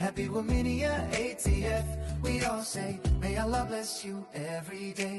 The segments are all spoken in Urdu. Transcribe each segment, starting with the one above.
Happy Womania ATF, we all say, may Allah bless you every day.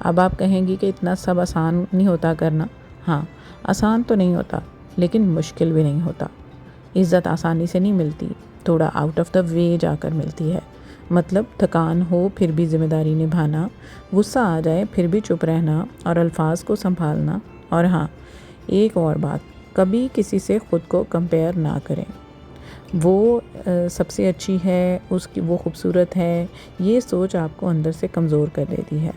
اب آپ کہیں گی کہ اتنا سب آسان نہیں ہوتا کرنا. ہاں، آسان تو نہیں ہوتا لیکن مشکل بھی نہیں ہوتا. عزت آسانی سے نہیں ملتی، تھوڑا آؤٹ آف دا وے جا کر ملتی ہے. مطلب تھکان ہو پھر بھی ذمہ داری نبھانا، غصہ آ جائے پھر بھی چپ رہنا اور الفاظ کو سنبھالنا. اور ہاں، ایک اور بات، کبھی کسی سے خود کو کمپیئر نہ کریں. وہ سب سے اچھی ہے، وہ خوبصورت ہے، یہ سوچ آپ کو اندر سے کمزور کر دیتی ہے.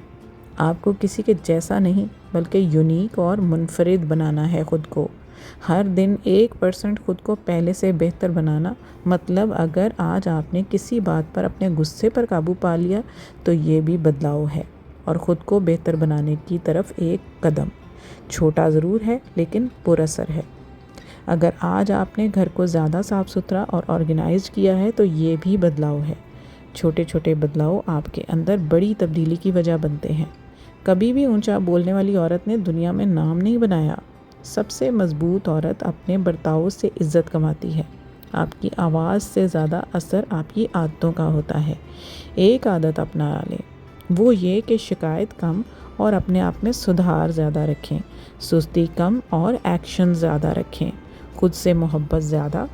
آپ کو کسی کے جیسا نہیں بلکہ یونیک اور منفرد بنانا ہے خود کو. ہر دن 1% خود کو پہلے سے بہتر بنانا. مطلب اگر آج آپ نے کسی بات پر اپنے غصے پر قابو پا لیا تو یہ بھی بدلاؤ ہے اور خود کو بہتر بنانے کی طرف ایک قدم. چھوٹا ضرور ہے لیکن پر اثر ہے. اگر آج آپ نے گھر کو زیادہ صاف ستھرا اور آرگنائزڈ کیا ہے تو یہ بھی بدلاؤ ہے. چھوٹے چھوٹے بدلاؤ آپ کے اندر بڑی تبدیلی کی وجہ بنتے ہیں. کبھی بھی اونچا بولنے والی عورت نے دنیا میں نام نہیں بنایا. سب سے مضبوط عورت اپنے برتاؤ سے عزت کماتی ہے. آپ کی آواز سے زیادہ اثر آپ کی عادتوں کا ہوتا ہے. ایک عادت اپنا لیں، وہ یہ کہ شکایت کم اور اپنے آپ میں سدھار زیادہ رکھیں. سستی کم اور ایکشن زیادہ رکھیں. خود سے محبت زیادہ.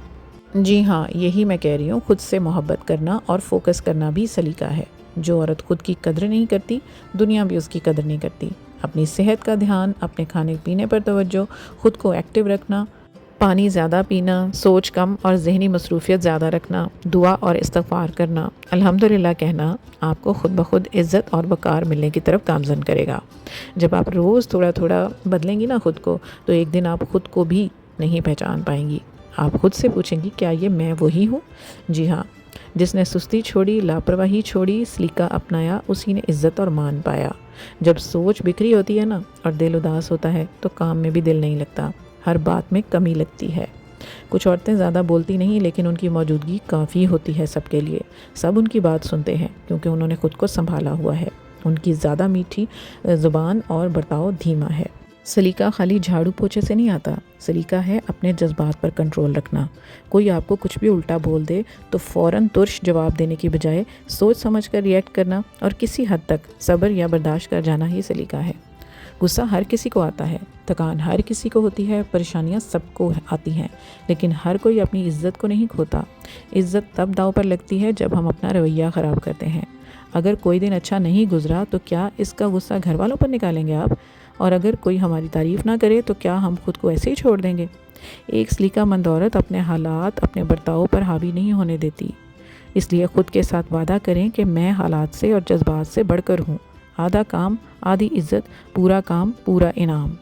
جی ہاں، یہی میں کہہ رہی ہوں، خود سے محبت کرنا اور فوکس کرنا بھی سلیقہ ہے. جو عورت خود کی قدر نہیں کرتی، دنیا بھی اس کی قدر نہیں کرتی. اپنی صحت کا دھیان، اپنے کھانے پینے پر توجہ، خود کو ایکٹیو رکھنا، پانی زیادہ پینا، سوچ کم اور ذہنی مصروفیت زیادہ رکھنا، دعا اور استغفار کرنا، الحمدللہ کہنا آپ کو خود بخود عزت اور وقار ملنے کی طرف گامزن کرے گا. جب آپ روز تھوڑا تھوڑا بدلیں گی نا خود کو، تو ایک دن آپ خود کو بھی نہیں پہچان پائیں گی. آپ خود سے پوچھیں گی کیا یہ میں وہی ہوں؟ جی ہاں، جس نے سستی چھوڑی، لاپرواہی چھوڑی، سلیقہ اپنایا، اسی نے عزت اور مان پایا. جب سوچ بکھری ہوتی ہے نا اور دل اداس ہوتا ہے تو کام میں بھی دل نہیں لگتا، ہر بات میں کمی لگتی ہے. کچھ عورتیں زیادہ بولتی نہیں لیکن ان کی موجودگی کافی ہوتی ہے سب کے لیے. سب ان کی بات سنتے ہیں کیونکہ انہوں نے خود کو سنبھالا ہوا ہے. ان کی زیادہ میٹھی زبان اور برتاؤ دھیما ہے. سلیقہ خالی جھاڑو پوچھے سے نہیں آتا. سلیقہ ہے اپنے جذبات پر کنٹرول رکھنا. کوئی آپ کو کچھ بھی الٹا بول دے تو فوراً ترش جواب دینے کی بجائے سوچ سمجھ کر ریئیکٹ کرنا اور کسی حد تک صبر یا برداشت کر جانا ہی سلیقہ ہے. غصہ ہر کسی کو آتا ہے، تھکان ہر کسی کو ہوتی ہے، پریشانیاں سب کو آتی ہیں، لیکن ہر کوئی اپنی عزت کو نہیں کھوتا. عزت تب داؤ پر لگتی ہے جب ہم اپنا رویہ خراب کرتے ہیں. اگر کوئی دن اچھا نہیں گزرا تو کیا اس کا غصہ گھر والوں پر نکالیں گے آپ؟ اور اگر کوئی ہماری تعریف نہ کرے تو کیا ہم خود کو ایسے ہی چھوڑ دیں گے؟ ایک سلیقہ مند عورت اپنے حالات، اپنے برتاؤ پر حاوی نہیں ہونے دیتی. اس لیے خود کے ساتھ وعدہ کریں کہ میں حالات سے اور جذبات سے بڑھ کر ہوں. آدھا کام آدھی عزت، پورا کام پورا انعام.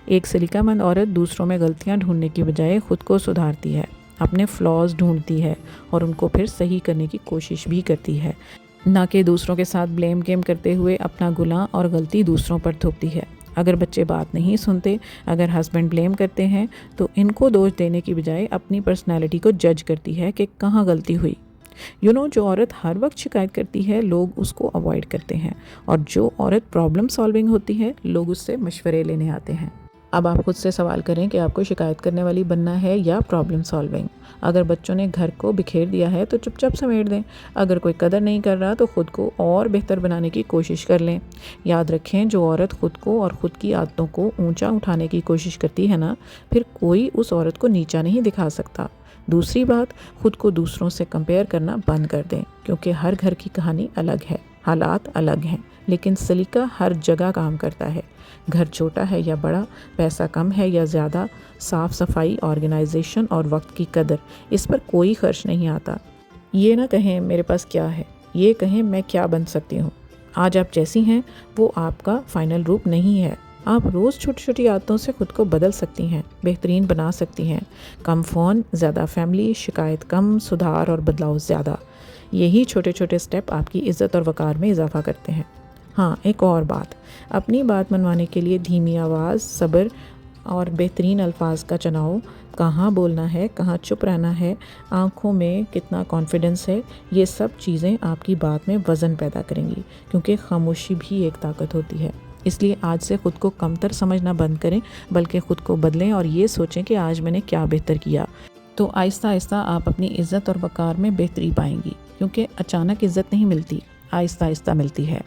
ایک سلیقہ مند عورت دوسروں میں غلطیاں ڈھونڈنے کی بجائے خود کو سدھارتی ہے، اپنے فلاز ڈھونڈتی ہے اور ان کو پھر صحیح کرنے کی کوشش بھی کرتی ہے، نہ کہ دوسروں کے ساتھ بلیم گیم کرتے ہوئے اپنا گناہ اور غلطی دوسروں پر تھوپتی ہے. اگر بچے بات نہیں سنتے، اگر ہسبینڈ بلیم کرتے ہیں تو ان کو دوش دینے کی بجائے اپنی پرسنالٹی کو جج کرتی ہے کہ کہاں غلطی ہوئی. جو عورت ہر وقت شکایت کرتی ہے لوگ اس کو اوائڈ کرتے ہیں، اور جو عورت پرابلم سالونگ ہوتی ہے لوگ اس سے مشورے لینے آتے ہیں. اب آپ خود سے سوال کریں کہ آپ کو شکایت کرنے والی بننا ہے یا پرابلم سالونگ. اگر بچوں نے گھر کو بکھیر دیا ہے تو چپ چاپ سمیٹ دیں. اگر کوئی قدر نہیں کر رہا تو خود کو اور بہتر بنانے کی کوشش کر لیں. یاد رکھیں، جو عورت خود کو اور خود کی عادتوں کو اونچا اٹھانے کی کوشش کرتی ہے نا، پھر کوئی اس عورت کو نیچا نہیں دکھا سکتا. دوسری بات، خود کو دوسروں سے کمپیئر کرنا بند کر دیں، کیونکہ ہر گھر کی کہانی الگ ہے، حالات الگ ہیں، لیکن سلیقہ ہر جگہ کام کرتا ہے. گھر چھوٹا ہے یا بڑا، پیسہ کم ہے یا زیادہ، صاف صفائی، آرگنائزیشن اور وقت کی قدر، اس پر کوئی خرچ نہیں آتا. یہ نہ کہیں میرے پاس کیا ہے، یہ کہیں میں کیا بن سکتی ہوں. آج آپ جیسی ہیں وہ آپ کا فائنل روپ نہیں ہے. آپ روز چھوٹی چھوٹی عادتوں سے خود کو بدل سکتی ہیں، بہترین بنا سکتی ہیں. کم فون، زیادہ فیملی، شکایت کم، سدھار اور بدلاؤ زیادہ. یہی چھوٹے چھوٹے سٹیپ آپ کی عزت اور وقار میں اضافہ کرتے ہیں. ہاں، ایک اور بات، اپنی بات منوانے کے لیے دھیمی آواز، صبر اور بہترین الفاظ کا چناؤ، کہاں بولنا ہے، کہاں چپ رہنا ہے، آنکھوں میں کتنا کانفیڈنس ہے، یہ سب چیزیں آپ کی بات میں وزن پیدا کریں گی، کیونکہ خاموشی بھی ایک طاقت ہوتی ہے. اس لیے آج سے خود کو کمتر سمجھنا بند کریں، بلکہ خود کو بدلیں اور یہ سوچیں کہ آج میں نے کیا بہتر کیا. تو آہستہ آہستہ آپ اپنی عزت اور وقار میں بہتری پائیں گی، کیونکہ اچانک عزت نہیں ملتی، آہستہ آہستہ ملتی ہے.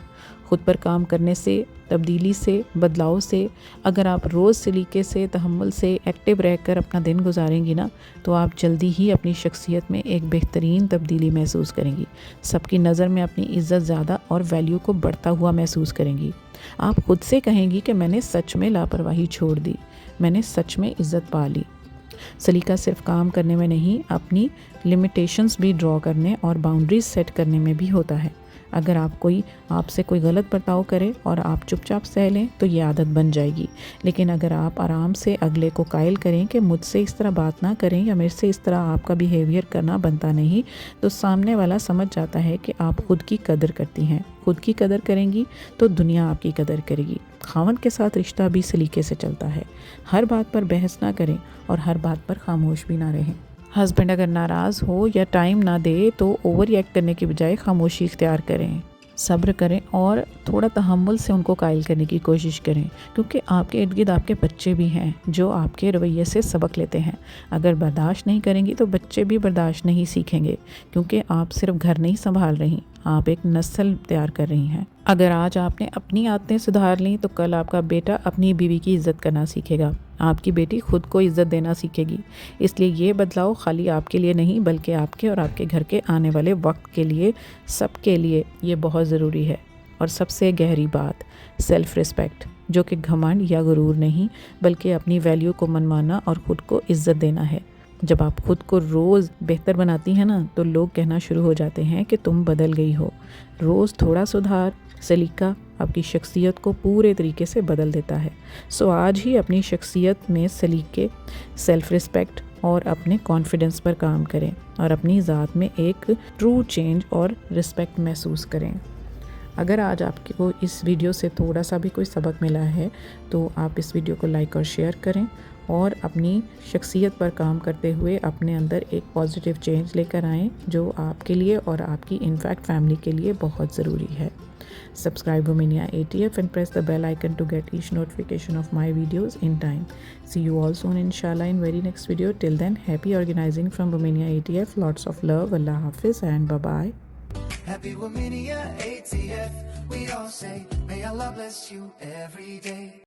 خود پر کام کرنے سے تبدیلی سے، بدلاؤ سے اگر آپ روز سلیقے سے، تحمل سے ایکٹیو رہ کر اپنا دن گزاریں گی نا تو آپ جلدی ہی اپنی شخصیت میں ایک بہترین تبدیلی محسوس کریں گی. سب کی نظر میں اپنی عزت زیادہ اور ویلیو کو بڑھتا ہوا محسوس کریں گی. آپ خود سے کہیں گی کہ میں نے سچ میں لاپرواہی چھوڑ دی، میں نے سچ میں عزت پا لی. سلیقہ صرف کام کرنے میں نہیں، اپنی لمیٹیشنز بھی ڈرا کرنے اور باؤنڈریز سیٹ کرنے میں بھی ہوتا ہے. اگر آپ سے کوئی غلط برتاؤ کرے اور آپ چپ چاپ سہ لیں تو یہ عادت بن جائے گی. لیکن اگر آپ آرام سے اگلے کو قائل کریں کہ مجھ سے اس طرح بات نہ کریں یا میرے سے اس طرح آپ کا بیہیویئر کرنا بنتا نہیں، تو سامنے والا سمجھ جاتا ہے کہ آپ خود کی قدر کرتی ہیں. خود کی قدر کریں گی تو دنیا آپ کی قدر کرے گی. خاوند کے ساتھ رشتہ بھی سلیقے سے چلتا ہے. ہر بات پر بحث نہ کریں اور ہر بات پر خاموش بھی نہ رہیں. ہسبینڈ اگر ناراض ہو یا ٹائم نہ دے تو اوور ریئیکٹ کرنے کی بجائے خاموشی اختیار کریں، صبر کریں اور تھوڑا تحمل سے ان کو قائل کرنے کی کوشش کریں، کیونکہ آپ کے ارد گرد آپ کے بچے بھی ہیں جو آپ کے رویے سے سبق لیتے ہیں. اگر برداشت نہیں کریں گی تو بچے بھی برداشت نہیں سیکھیں گے، کیونکہ آپ صرف گھر نہیں سنبھال رہی، آپ ایک نسل تیار کر رہی ہیں. اگر آج آپ نے اپنی عادتیں سدھار لیں تو کل آپ کا بیٹا اپنی بیوی کی عزت کرنا سیکھے گا، آپ کی بیٹی خود کو عزت دینا سیکھے گی. اس لیے یہ بدلاؤ خالی آپ کے لیے نہیں بلکہ آپ کے اور آپ کے گھر کے آنے والے وقت کے لیے، سب کے لیے یہ بہت ضروری ہے. اور سب سے گہری بات، سیلف ریسپیکٹ، جو کہ گھمنڈ یا غرور نہیں بلکہ اپنی ویلیو کو منوانا اور خود کو عزت دینا ہے. جب آپ خود کو روز بہتر بناتی ہیں نا تو لوگ کہنا شروع ہو جاتے ہیں کہ تم بدل گئی ہو. روز تھوڑا سدھار، سلیقہ آپ کی شخصیت کو پورے طریقے سے بدل دیتا ہے. سو آج ہی اپنی شخصیت میں سلیقے، سیلف ریسپیکٹ اور اپنے کانفیڈنس پر کام کریں اور اپنی ذات میں ایک ٹرو چینج اور رسپیکٹ محسوس کریں. اگر آج آپ کو اس ویڈیو سے تھوڑا سا بھی کوئی سبق ملا ہے تو آپ اس ویڈیو کو لائک اور شیئر کریں اور اپنی شخصیت پر کام کرتے ہوئے اپنے اندر ایک پازیٹیو چینج لے کر آئیں جو آپ کے لیے اور آپ کی انفیکٹ فیملی کے لیے بہت ضروری ہے. Subscribe Romania ATF and press the bell icon to get each notification of my videos in time. See you all soon inshallah in very next video. Till then, happy organizing from Romania ATF. Lots of love. Allah Hafiz and bye-bye. Happy Womania ATF, we all say, may Allah bless you every day.